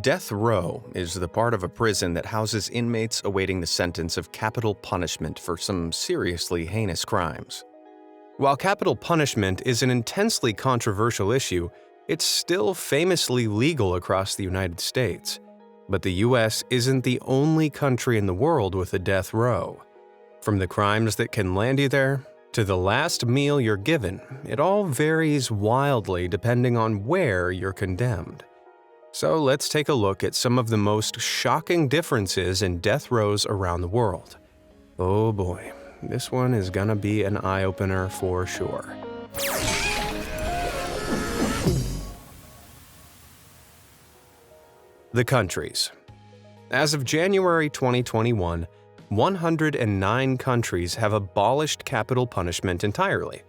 Death row is the part of a prison that houses inmates awaiting the sentence of capital punishment for some seriously heinous crimes. While capital punishment is an intensely controversial issue, it's still famously legal across the United States. But the US isn't the only country in the world with a death row. From the crimes that can land you there, to the last meal you're given, it all varies wildly depending on where you're condemned. So let's take a look at some of the most shocking differences in death rows around the world. Oh boy, this one is gonna be an eye-opener for sure. The countries. As of January 2021, 109 countries have abolished capital punishment entirely.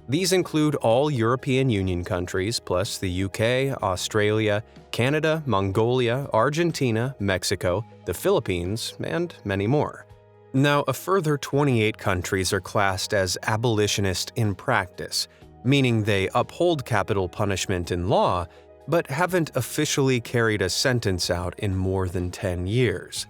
These include all European Union countries, plus the UK, Australia, Canada, Mongolia, Argentina, Mexico, the Philippines, and many more. Now, a further 28 countries are classed as abolitionist in practice, meaning they uphold capital punishment in law, but haven't officially carried a sentence out in more than 10 years.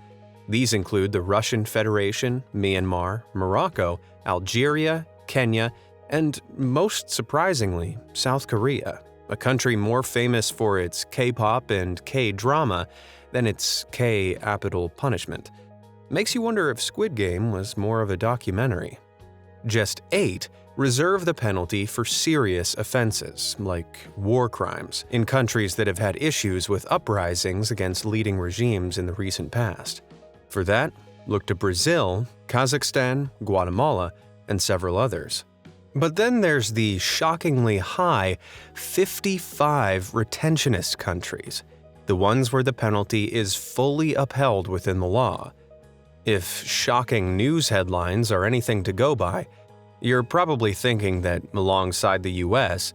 These include the Russian Federation, Myanmar, Morocco, Algeria, Kenya, and most surprisingly, South Korea, a country more famous for its K-pop and K-drama than its capital punishment. Makes you wonder if Squid Game was more of a documentary. Just 8 reserve the penalty for serious offenses, like war crimes, in countries that have had issues with uprisings against leading regimes in the recent past. For that, look to Brazil, Kazakhstan, Guatemala, and several others. But then there's the shockingly high 55 retentionist countries, the ones where the penalty is fully upheld within the law. If shocking news headlines are anything to go by, you're probably thinking that alongside the US,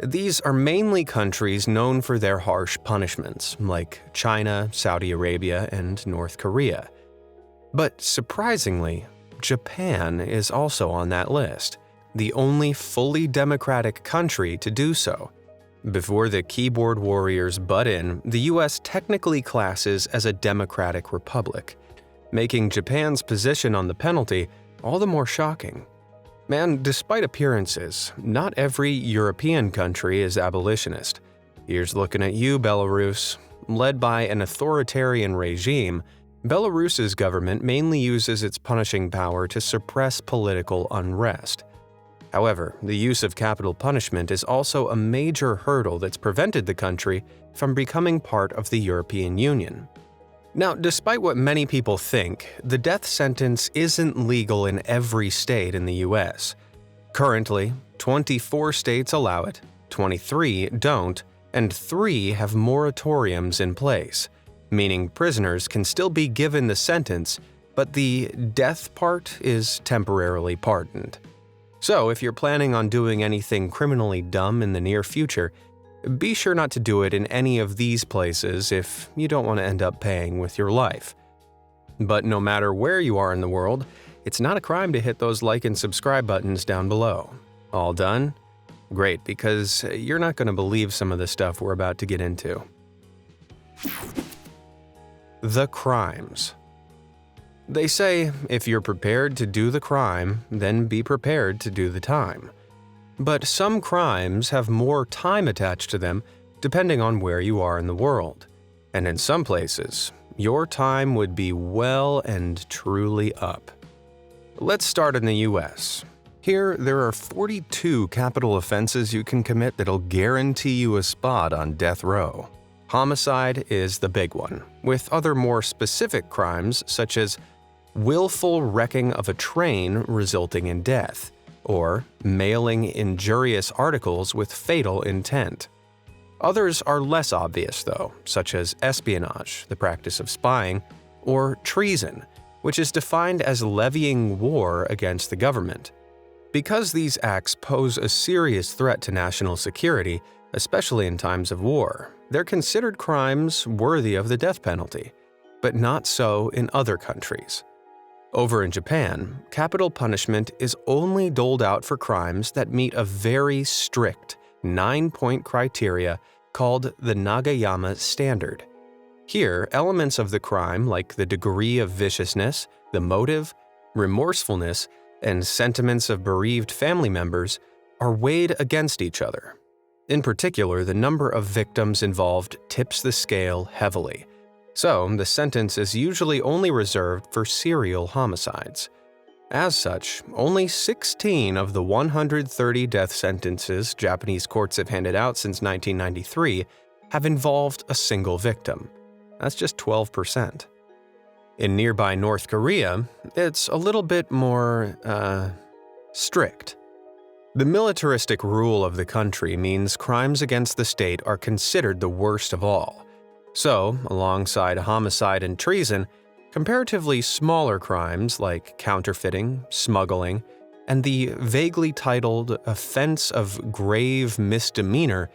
these are mainly countries known for their harsh punishments, like China, Saudi Arabia, and North Korea. But surprisingly, Japan is also on that list, the only fully democratic country to do so. Before the keyboard warriors butt in, the US technically classes as a democratic republic, making Japan's position on the penalty all the more shocking. And despite appearances, not every European country is abolitionist. Here's looking at you, Belarus. Led by an authoritarian regime, Belarus's government mainly uses its punishing power to suppress political unrest. However, the use of capital punishment is also a major hurdle that's prevented the country from becoming part of the European Union. Now, despite what many people think, the death sentence isn't legal in every state in the US. Currently, 24 states allow it, 23 don't, and 3 have moratoriums in place, meaning prisoners can still be given the sentence, but the death part is temporarily pardoned. So, if you're planning on doing anything criminally dumb in the near future, be sure not to do it in any of these places if you don't want to end up paying with your life. But no matter where you are in the world, it's not a crime to hit those like and subscribe buttons down below. All done? Great, because you're not going to believe some of the stuff we're about to get into. The crimes. They say, if you're prepared to do the crime, then be prepared to do the time. But some crimes have more time attached to them depending on where you are in the world. And in some places, your time would be well and truly up. Let's start in the US. Here, there are 42 capital offenses you can commit that'll guarantee you a spot on death row. Homicide is the big one, with other more specific crimes such as willful wrecking of a train resulting in death, or mailing injurious articles with fatal intent. Others are less obvious, though, such as espionage, the practice of spying, or treason, which is defined as levying war against the government. Because these acts pose a serious threat to national security, especially in times of war, they're considered crimes worthy of the death penalty, but not so in other countries. Over in Japan, capital punishment is only doled out for crimes that meet a very strict 9-point criteria called the Nagayama Standard. Here, elements of the crime like the degree of viciousness, the motive, remorsefulness, and sentiments of bereaved family members are weighed against each other. In particular, the number of victims involved tips the scale heavily, so the sentence is usually only reserved for serial homicides. As such, only 16 of the 130 death sentences Japanese courts have handed out since 1993 have involved a single victim. That's just 12%. In nearby North Korea, it's a little bit more, strict. The militaristic rule of the country means crimes against the state are considered the worst of all. So, alongside homicide and treason, comparatively smaller crimes like counterfeiting, smuggling, and the vaguely titled offense of grave misdemeanor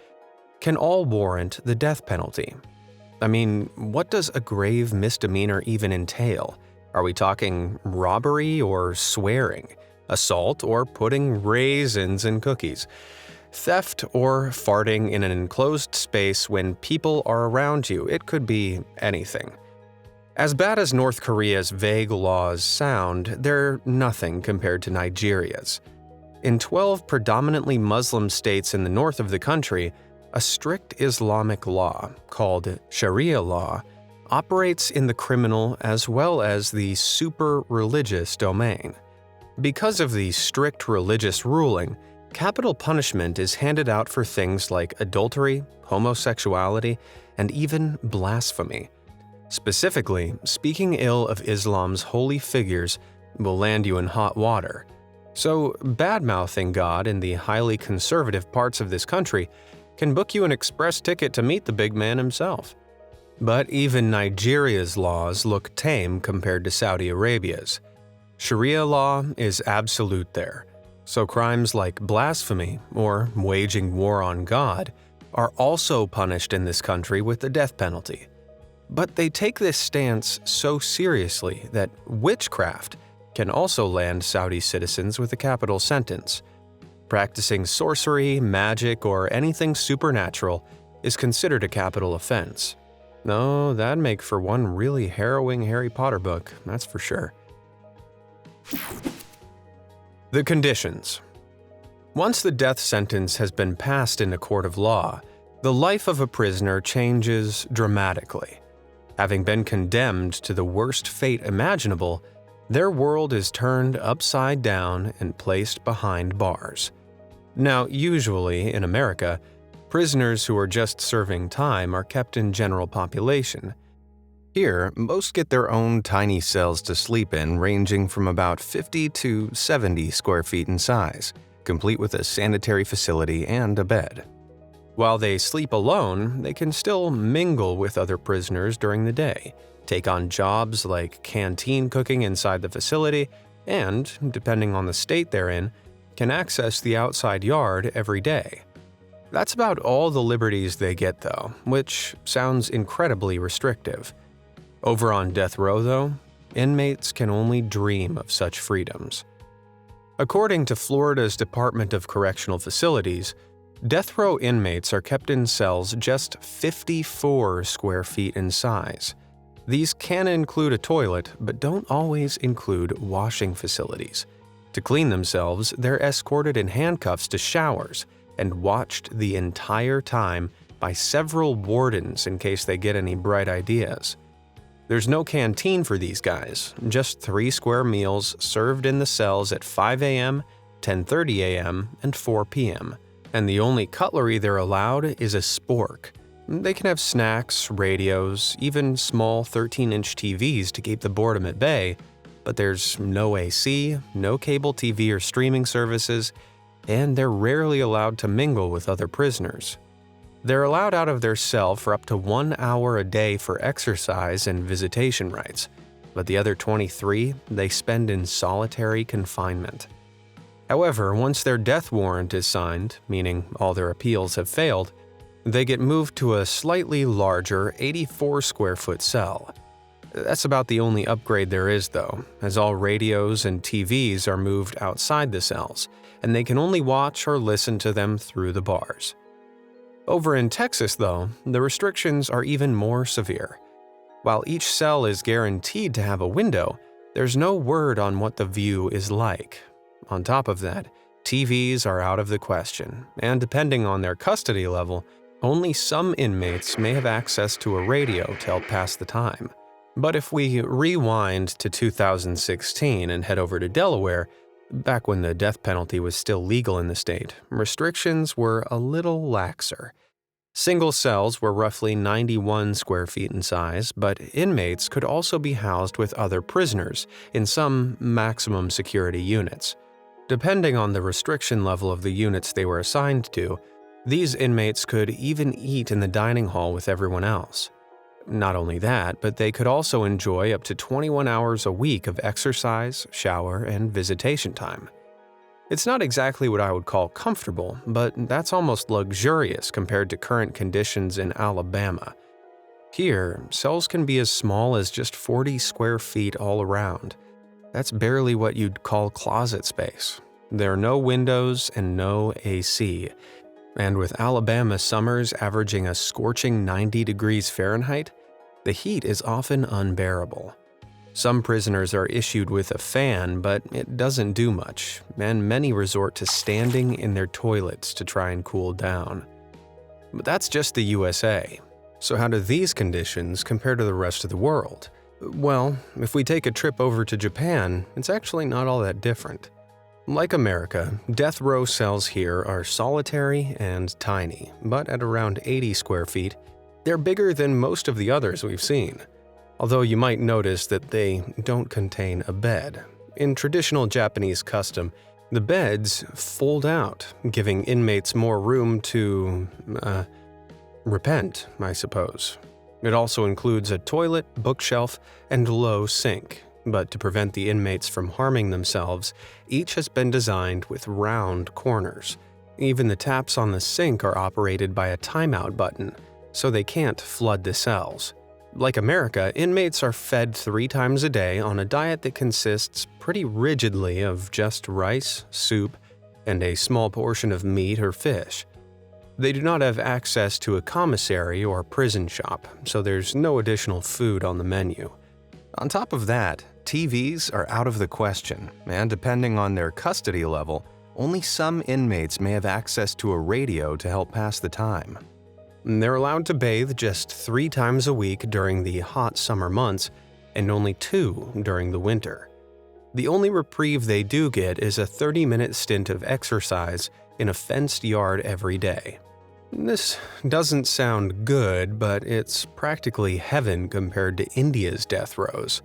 can all warrant the death penalty. I mean, what does a grave misdemeanor even entail? Are we talking robbery or swearing? Assault or putting raisins in cookies? Theft or farting in an enclosed space when people are around you? It could be anything. As bad as North Korea's vague laws sound, they're nothing compared to Nigeria's. In 12 predominantly Muslim states in the north of the country, a strict Islamic law, called Sharia law, operates in the criminal as well as the super-religious domain. Because of the strict religious ruling, capital punishment is handed out for things like adultery, homosexuality, and even blasphemy. Specifically, speaking ill of Islam's holy figures will land you in hot water. So, bad-mouthing God in the highly conservative parts of this country can book you an express ticket to meet the big man himself. But even Nigeria's laws look tame compared to Saudi Arabia's. Sharia law is absolute there, so crimes like blasphemy or waging war on God are also punished in this country with the death penalty. But they take this stance so seriously that witchcraft can also land Saudi citizens with a capital sentence. Practicing sorcery, magic, or anything supernatural is considered a capital offense. No, that'd make for one really harrowing Harry Potter book, that's for sure. The conditions. Once the death sentence has been passed in a court of law, the life of a prisoner changes dramatically. Having been condemned to the worst fate imaginable, their world is turned upside down and placed behind bars. Now, usually in America, prisoners who are just serving time are kept in general population. Here, most get their own tiny cells to sleep in, ranging from about 50 to 70 square feet in size, complete with a sanitary facility and a bed. While they sleep alone, they can still mingle with other prisoners during the day, take on jobs like canteen cooking inside the facility, and, depending on the state they're in, can access the outside yard every day. That's about all the liberties they get though, which sounds incredibly restrictive. Over on death row though, inmates can only dream of such freedoms. According to Florida's Department of Correctional Facilities, death row inmates are kept in cells just 54 square feet in size. These can include a toilet, but don't always include washing facilities. To clean themselves, they're escorted in handcuffs to showers and watched the entire time by several wardens in case they get any bright ideas. There's no canteen for these guys, just 3 square meals served in the cells at 5 a.m., 10:30 a.m., and 4 p.m. And the only cutlery they're allowed is a spork. They can have snacks, radios, even small 13-inch TVs to keep the boredom at bay, but there's no AC, no cable TV or streaming services, and they're rarely allowed to mingle with other prisoners. They're allowed out of their cell for up to 1 hour a day for exercise and visitation rights, but the other 23 they spend in solitary confinement. However, once their death warrant is signed, meaning all their appeals have failed, they get moved to a slightly larger 84 square foot cell. That's about the only upgrade there is though, as all radios and TVs are moved outside the cells, and they can only watch or listen to them through the bars. Over in Texas though, the restrictions are even more severe. While each cell is guaranteed to have a window, there's no word on what the view is like. On top of that, TVs are out of the question, and depending on their custody level, only some inmates may have access to a radio to help pass the time. But if we rewind to 2016 and head over to Delaware, back when the death penalty was still legal in the state, restrictions were a little laxer. Single cells were roughly 91 square feet in size, but inmates could also be housed with other prisoners in some maximum security units. Depending on the restriction level of the units they were assigned to, these inmates could even eat in the dining hall with everyone else. Not only that, but they could also enjoy up to 21 hours a week of exercise, shower, and visitation time. It's not exactly what I would call comfortable, but that's almost luxurious compared to current conditions in Alabama. Here, cells can be as small as just 40 square feet all around. That's barely what you'd call closet space. There are no windows and no AC. And with Alabama summers averaging a scorching 90 degrees Fahrenheit, the heat is often unbearable. Some prisoners are issued with a fan, but it doesn't do much, and many resort to standing in their toilets to try and cool down. But that's just the USA. So how do these conditions compare to the rest of the world? Well, if we take a trip over to Japan, it's actually not all that different. Like America, death row cells here are solitary and tiny, but at around 80 square feet, they're bigger than most of the others we've seen. Although you might notice that they don't contain a bed. In traditional Japanese custom, the beds fold out, giving inmates more room to, repent, I suppose. It also includes a toilet, bookshelf, and low sink. But to prevent the inmates from harming themselves, each has been designed with round corners. Even the taps on the sink are operated by a timeout button, so they can't flood the cells. Like America, inmates are fed 3 times a day on a diet that consists pretty rigidly of just rice, soup, and a small portion of meat or fish. They do not have access to a commissary or prison shop, so there's no additional food on the menu. On top of that, TVs are out of the question, and depending on their custody level, only some inmates may have access to a radio to help pass the time. They're allowed to bathe just 3 times a week during the hot summer months, and only 2 during the winter. The only reprieve they do get is a 30-minute stint of exercise in a fenced yard every day. This doesn't sound good, but it's practically heaven compared to India's death rows.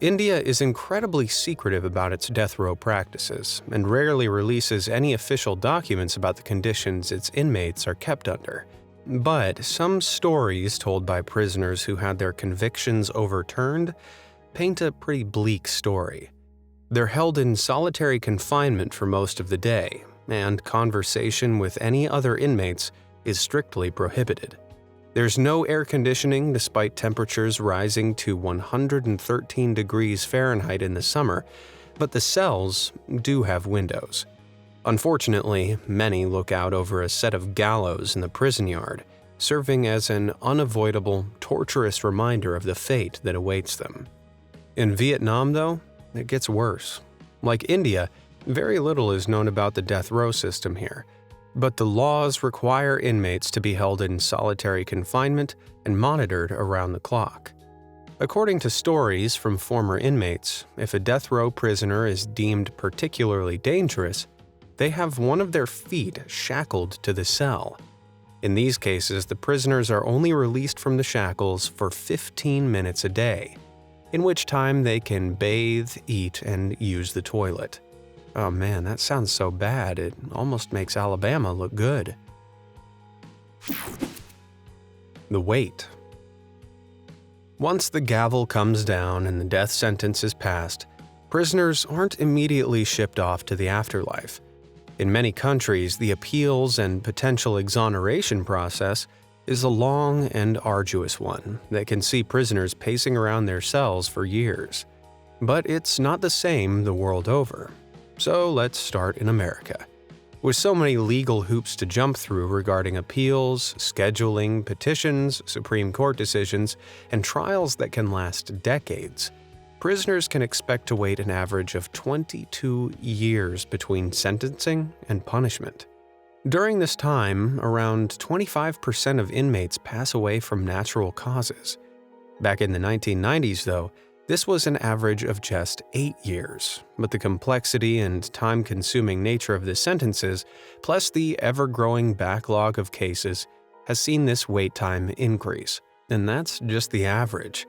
India is incredibly secretive about its death row practices and rarely releases any official documents about the conditions its inmates are kept under. But some stories told by prisoners who had their convictions overturned paint a pretty bleak story. They're held in solitary confinement for most of the day, and conversation with any other inmates is strictly prohibited. There's no air conditioning despite temperatures rising to 113 degrees Fahrenheit in the summer, but the cells do have windows. Unfortunately, many look out over a set of gallows in the prison yard, serving as an unavoidable, torturous reminder of the fate that awaits them. In Vietnam, though, it gets worse. Like India, very little is known about the death row system here, but the laws require inmates to be held in solitary confinement and monitored around the clock. According to stories from former inmates, if a death row prisoner is deemed particularly dangerous, they have one of their feet shackled to the cell. In these cases, the prisoners are only released from the shackles for 15 minutes a day, in which time they can bathe, eat, and use the toilet. Oh man, that sounds so bad, it almost makes Alabama look good. The wait. Once the gavel comes down and the death sentence is passed, prisoners aren't immediately shipped off to the afterlife. In many countries, the appeals and potential exoneration process is a long and arduous one that can see prisoners pacing around their cells for years. But it's not the same the world over. So let's start in America. With so many legal hoops to jump through regarding appeals, scheduling, petitions, Supreme Court decisions, and trials that can last decades, prisoners can expect to wait an average of 22 years between sentencing and punishment. During this time, around 25% of inmates pass away from natural causes. Back in the 1990s, though, this was an average of just 8 years, but the complexity and time-consuming nature of the sentences, plus the ever-growing backlog of cases, has seen this wait time increase. And that's just the average.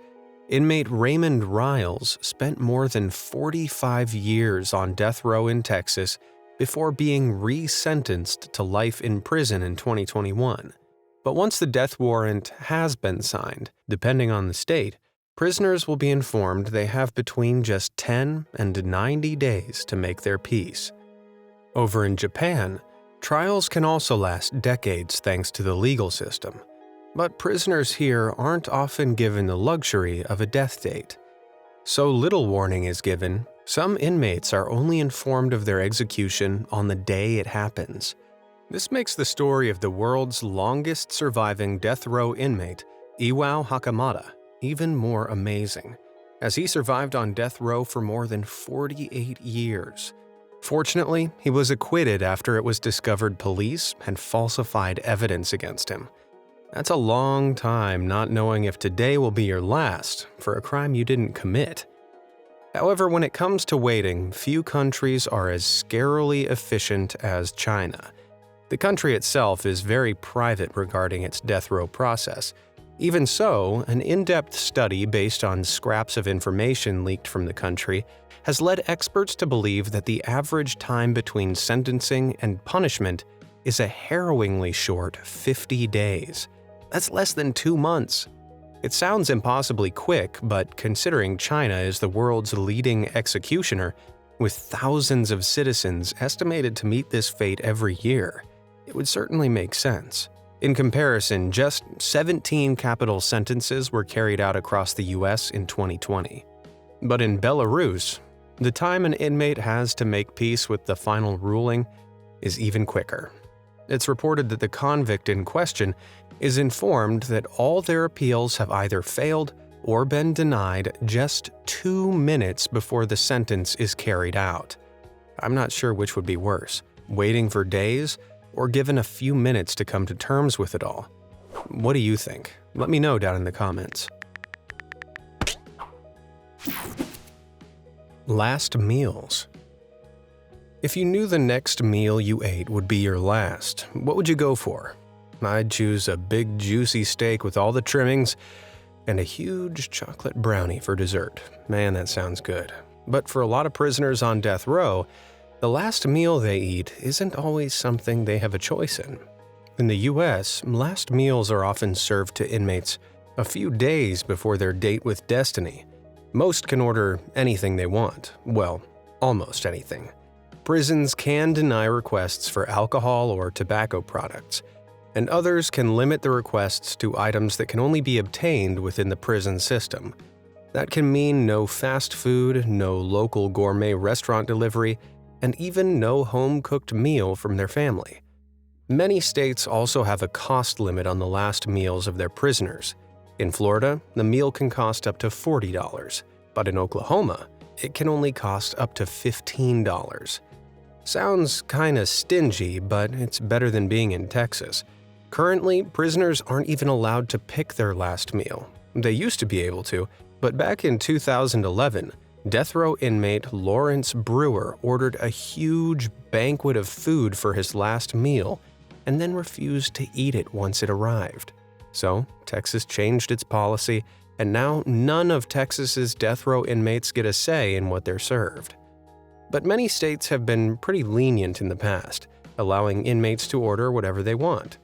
Inmate Raymond Riles spent more than 45 years on death row in Texas before being re-sentenced to life in prison in 2021. But once the death warrant has been signed, depending on the state, prisoners will be informed they have between just 10 and 90 days to make their peace. Over in Japan, trials can also last decades thanks to the legal system. But prisoners here aren't often given the luxury of a death date. So little warning is given, some inmates are only informed of their execution on the day it happens. This makes the story of the world's longest surviving death row inmate, Iwao Hakamada, even more amazing, as he survived on death row for more than 48 years. Fortunately, he was acquitted after it was discovered police had falsified evidence against him. That's a long time not knowing if today will be your last for a crime you didn't commit. However, when it comes to waiting, few countries are as scarily efficient as China. The country itself is very private regarding its death row process. Even so, an in-depth study based on scraps of information leaked from the country has led experts to believe that the average time between sentencing and punishment is a harrowingly short 50 days. That's less than 2 months. It sounds impossibly quick, but considering China is the world's leading executioner, with thousands of citizens estimated to meet this fate every year, it would certainly make sense. In comparison, just 17 capital sentences were carried out across the US in 2020. But in Belarus, the time an inmate has to make peace with the final ruling is even quicker. It's reported that the convict in question is informed that all their appeals have either failed or been denied just 2 minutes before the sentence is carried out. I'm not sure which would be worse, waiting for days or given a few minutes to come to terms with it all. What do you think? Let me know down in the comments. Last meals. If you knew the next meal you ate would be your last, what would you go for? I'd choose a big juicy steak with all the trimmings and a huge chocolate brownie for dessert. Man, that sounds good. But for a lot of prisoners on death row, the last meal they eat isn't always something they have a choice in. In the US, last meals are often served to inmates a few days before their date with destiny. Most can order anything they want. Well, almost anything. Prisons can deny requests for alcohol or tobacco products, and others can limit the requests to items that can only be obtained within the prison system. That can mean no fast food, no local gourmet restaurant delivery, and even no home-cooked meal from their family. Many states also have a cost limit on the last meals of their prisoners. In Florida, the meal can cost up to $40, but in Oklahoma, it can only cost up to $15. Sounds kinda stingy, but it's better than being in Texas. Currently, prisoners aren't even allowed to pick their last meal. They used to be able to, but back in 2011, death row inmate Lawrence Brewer ordered a huge banquet of food for his last meal and then refused to eat it once it arrived. So, Texas changed its policy, and now none of Texas's death row inmates get a say in what they're served. But many states have been pretty lenient in the past, allowing inmates to order whatever they want.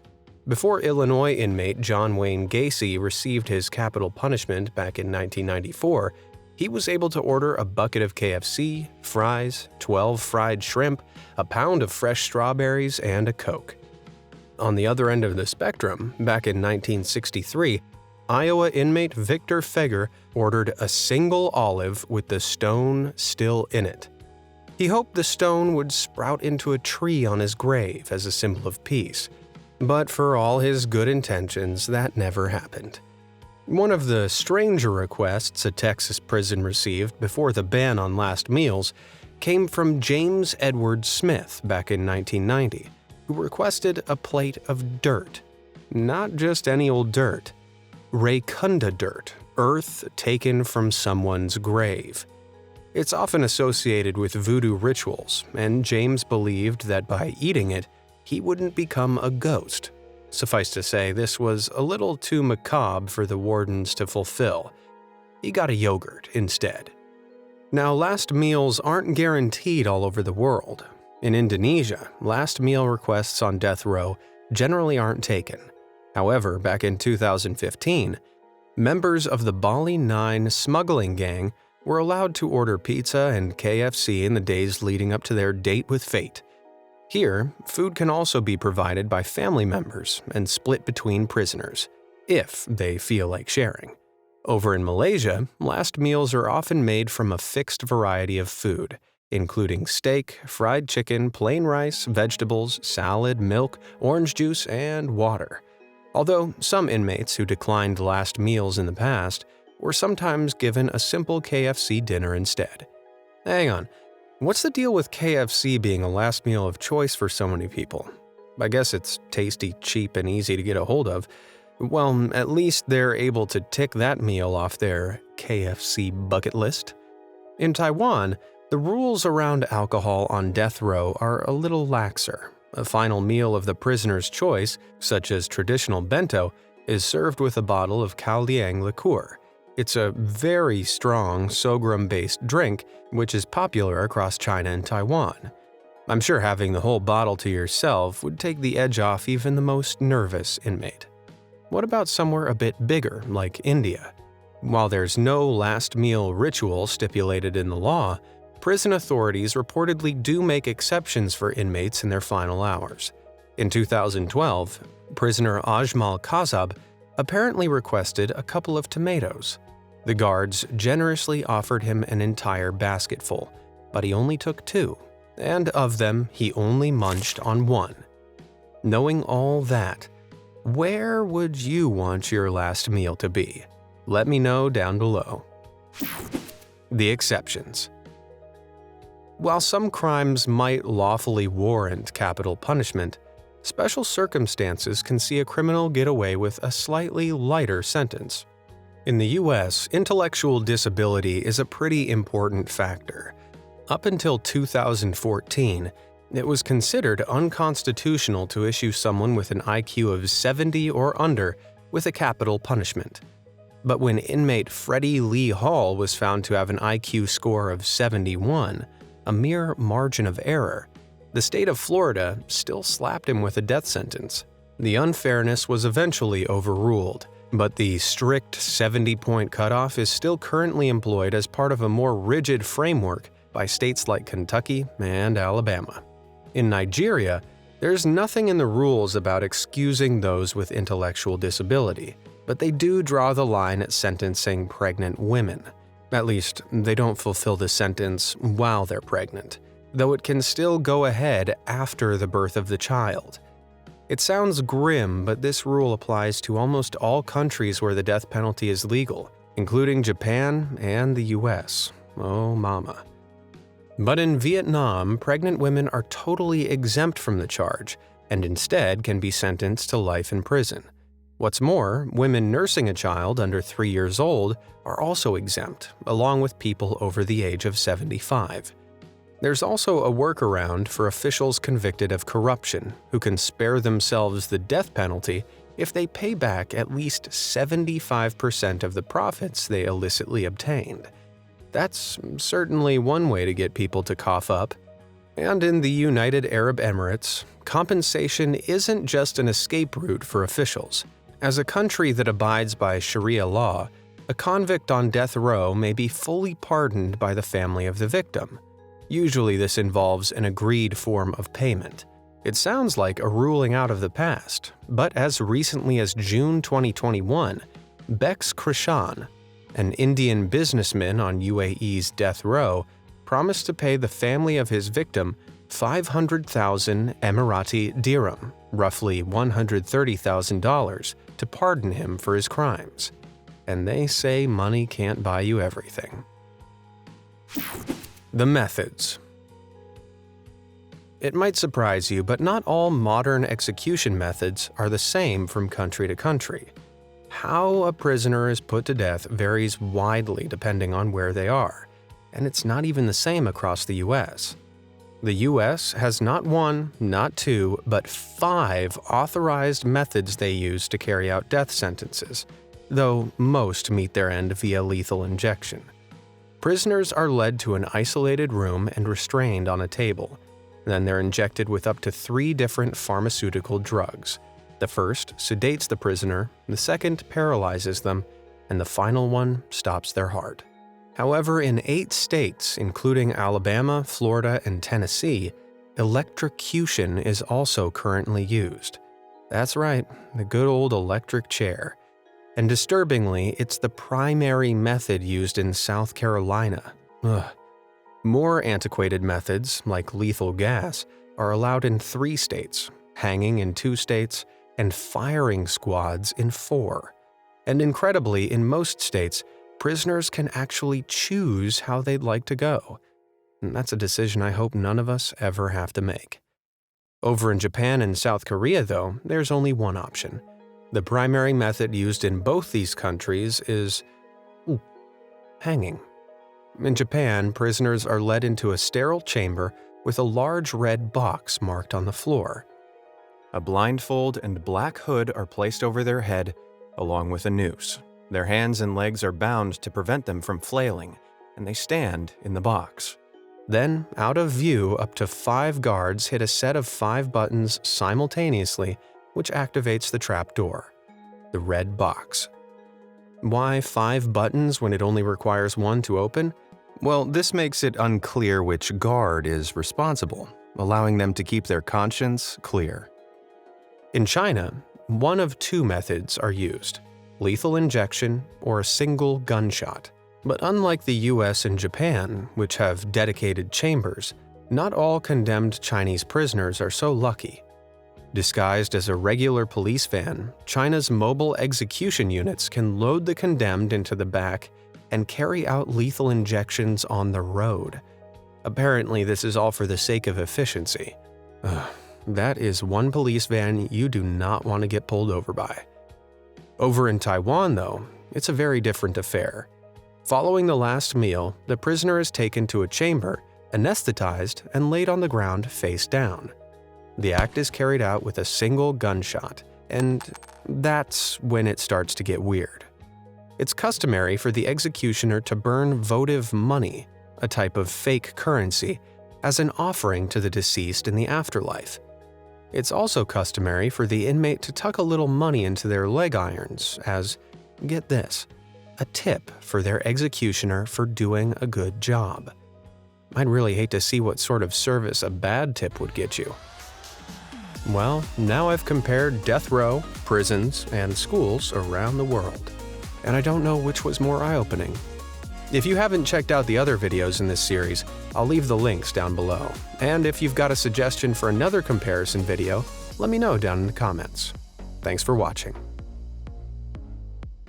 Before Illinois inmate John Wayne Gacy received his capital punishment back in 1994, he was able to order a bucket of KFC, fries, 12 fried shrimp, a pound of fresh strawberries, and a Coke. On the other end of the spectrum, back in 1963, Iowa inmate Victor Feger ordered a single olive with the stone still in it. He hoped the stone would sprout into a tree on his grave as a symbol of peace. But for all his good intentions, that never happened. One of the stranger requests a Texas prison received before the ban on last meals came from James Edward Smith back in 1990, who requested a plate of dirt. Not just any old dirt. Raycunda dirt, earth taken from someone's grave. It's often associated with voodoo rituals, and James believed that by eating it, he wouldn't become a ghost. Suffice to say, this was a little too macabre for the wardens to fulfill. He got a yogurt instead. Now, last meals aren't guaranteed all over the world. In Indonesia, last meal requests on death row generally aren't taken. However, back in 2015, members of the Bali 9 smuggling gang were allowed to order pizza and KFC in the days leading up to their date with fate. Here, food can also be provided by family members and split between prisoners, if they feel like sharing. Over in Malaysia, last meals are often made from a fixed variety of food, including steak, fried chicken, plain rice, vegetables, salad, milk, orange juice, and water. Although some inmates who declined last meals in the past were sometimes given a simple KFC dinner instead. Hang on. What's the deal with KFC being a last meal of choice for so many people? I guess it's tasty, cheap, and easy to get a hold of. Well, at least they're able to tick that meal off their KFC bucket list. In Taiwan, the rules around alcohol on death row are a little laxer. A final meal of the prisoner's choice, such as traditional bento, is served with a bottle of Cao Liang liqueur. It's a very strong sorghum-based drink, which is popular across China and Taiwan. I'm sure having the whole bottle to yourself would take the edge off even the most nervous inmate. What about somewhere a bit bigger, like India? While there's no last meal ritual stipulated in the law, prison authorities reportedly do make exceptions for inmates in their final hours. In 2012, prisoner Ajmal Kazab apparently requested a couple of tomatoes. The guards generously offered him an entire basketful, but he only took 2, and of them he only munched on 1. Knowing all that, where would you want your last meal to be? Let me know down below. The exceptions. While some crimes might lawfully warrant capital punishment, special circumstances can see a criminal get away with a slightly lighter sentence. In the US, intellectual disability is a pretty important factor. Up until 2014, it was considered unconstitutional to issue someone with an IQ of 70 or under with a capital punishment. But when inmate Freddie Lee Hall was found to have an IQ score of 71, a mere margin of error, the state of Florida still slapped him with a death sentence. The unfairness was eventually overruled, but the strict 70-point cutoff is still currently employed as part of a more rigid framework by states like Kentucky and Alabama. In Nigeria, there's nothing in the rules about excusing those with intellectual disability, but they do draw the line at sentencing pregnant women. At least, they don't fulfill the sentence while they're pregnant, though it can still go ahead after the birth of the child. It sounds grim, but this rule applies to almost all countries where the death penalty is legal, including Japan and the US. Oh mama. But in Vietnam, pregnant women are totally exempt from the charge, and instead can be sentenced to life in prison. What's more, women nursing a child under 3 years old are also exempt, along with people over the age of 75. There's also a workaround for officials convicted of corruption, who can spare themselves the death penalty if they pay back at least 75% of the profits they illicitly obtained. That's certainly one way to get people to cough up. And in the United Arab Emirates, compensation isn't just an escape route for officials. As a country that abides by Sharia law, a convict on death row may be fully pardoned by the family of the victim. Usually this involves an agreed form of payment. It sounds like a ruling out of the past, but as recently as June 2021, Bex Krishan, an Indian businessman on UAE's death row, promised to pay the family of his victim 500,000 Emirati dirham, roughly $130,000, to pardon him for his crimes. And they say money can't buy you everything. The methods. It might surprise you, but not all modern execution methods are the same from country to country. How a prisoner is put to death varies widely depending on where they are, and it's not even the same across the US. The US has not one, not two, but 5 authorized methods they use to carry out death sentences, though most meet their end via lethal injection. Prisoners are led to an isolated room and restrained on a table. Then they're injected with up to 3 different pharmaceutical drugs. The first sedates the prisoner, the second paralyzes them, and the final one stops their heart. However, in 8 states, including Alabama, Florida, and Tennessee, electrocution is also currently used. That's right, the good old electric chair. And disturbingly, it's the primary method used in South Carolina. More antiquated methods, like lethal gas, are allowed in 3 states, hanging in 2 states, and firing squads in 4. And incredibly, in most states, prisoners can actually choose how they'd like to go. And that's a decision I hope none of us ever have to make. Over in Japan and South Korea, though, there's only one option. The primary method used in both these countries is hanging. In Japan, prisoners are led into a sterile chamber with a large red box marked on the floor. A blindfold and black hood are placed over their head, along with a noose. Their hands and legs are bound to prevent them from flailing, and they stand in the box. Then, out of view, up to 5 guards hit a set of 5 buttons simultaneously, which activates the trap door, the red box. Why 5 buttons when it only requires 1 to open? Well, this makes it unclear which guard is responsible, allowing them to keep their conscience clear. In China, one of 2 methods are used: lethal injection or a single gunshot. But unlike the US and Japan, which have dedicated chambers, not all condemned Chinese prisoners are so lucky. Disguised as a regular police van, China's mobile execution units can load the condemned into the back and carry out lethal injections on the road. Apparently, this is all for the sake of efficiency. That is one police van you do not want to get pulled over by. Over in Taiwan, though, it's a very different affair. Following the last meal, the prisoner is taken to a chamber, anesthetized, and laid on the ground face down. The act is carried out with a single gunshot, and that's when it starts to get weird. It's customary for the executioner to burn votive money, a type of fake currency, as an offering to the deceased in the afterlife. It's also customary for the inmate to tuck a little money into their leg irons as, get this, a tip for their executioner for doing a good job. I'd really hate to see what sort of service a bad tip would get you. Well, now I've compared death row, prisons, and schools around the world, and I don't know which was more eye-opening. If you haven't checked out the other videos in this series, I'll leave the links down below. And if you've got a suggestion for another comparison video, let me know down in the comments. Thanks for watching.